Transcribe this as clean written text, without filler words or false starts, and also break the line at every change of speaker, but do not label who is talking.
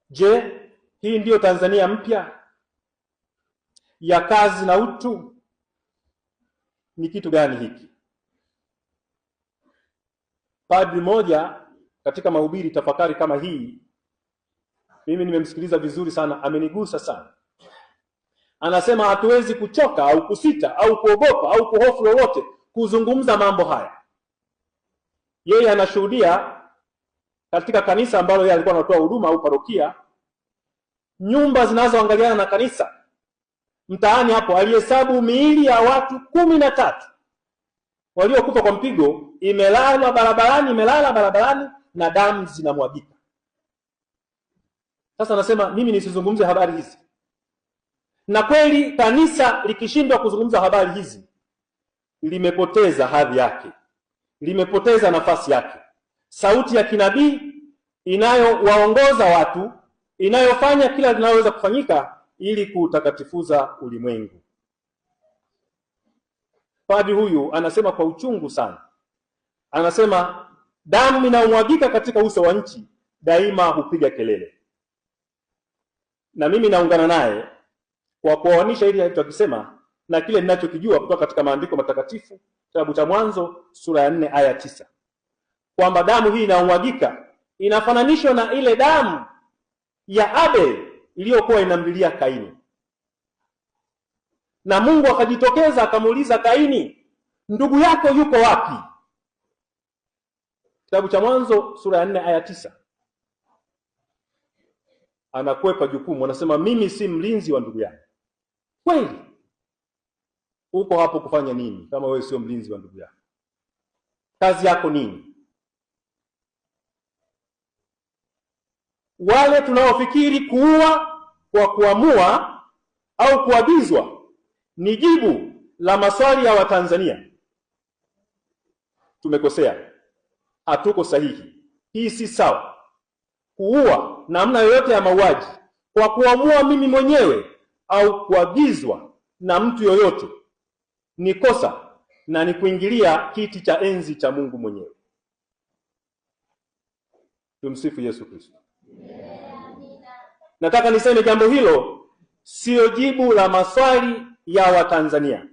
Je, hii ndiyo Tanzania mpya ya kazi na utu? Ni kitu gani hiki? Padri moja katika mahubiri tafakari kama hii, mimi nimemsikiliza vizuri sana, amenigusa sana. Anasema hatuwezi kuchoka au kusita au kuogopa au kuhofu lolote kuzungumza mambo haya. Yeye anashuhudia katika kanisa ambalo yeye alikuwa anatoa huduma au parokia, nyumba zinazoangaliana na kanisa. Mtaani hapo alihesabu miili ya watu 13 waliokufa kwa mpigo, imelala barabarani na damu zinamwagika. Sasa anasema mimi nisizungumze habari hizi. Na kweli kanisa likishindwa kuzungumza habari hizi, limepoteza hadhi yake, limepoteza nafasi yake. Sauti ya kinabii inayowaongoza watu, inayofanya kila linaloweza kufanyika ili kuutakatifuza ulimwengu. Padri huyu anasema kwa uchungu sana, anasema damu inayomwagika katika uso wa nchi daima hupiga kelele. Na mimi naungana naye kwa kuoanisha hili alichokisema na kile ninachokijua kutoka katika maandiko matakatifu, kitabu cha Mwanzo sura ya 4 aya 9, kwamba damu hii inayomwagika inafananishwa na ile damu ya Abel iliyokuwa inamlilia Kaini. Na Mungu akajitokeza akamuuliza Kaini, ndugu yako yuko wapi? Kitabu cha Mwanzo sura ya 4 aya 9. Anakwepa jukumu, anasema mimi si mlinzi wa ndugu yangu. Kweli uko hapo kufanya nini kama wewe sio mlinzi wa ndugu yako? Kazi yako nini? Wale tunaofikiri kuua kwa kuamua au kuagizwa ni jibu la maswali ya Watanzania. Tumekosea, hatuko sahihi. Hii si sawa. Kuua namna yoyote ya mauaji kwa kuamua mimi mwenyewe au kuagizwa na mtu yoyote ni kosa na ni kuingilia kiti cha enzi cha Mungu mwenyewe. Tumsifu Yesu Kristo. Nataka niseme jambo hilo sio jibu la maswali ya Watanzania.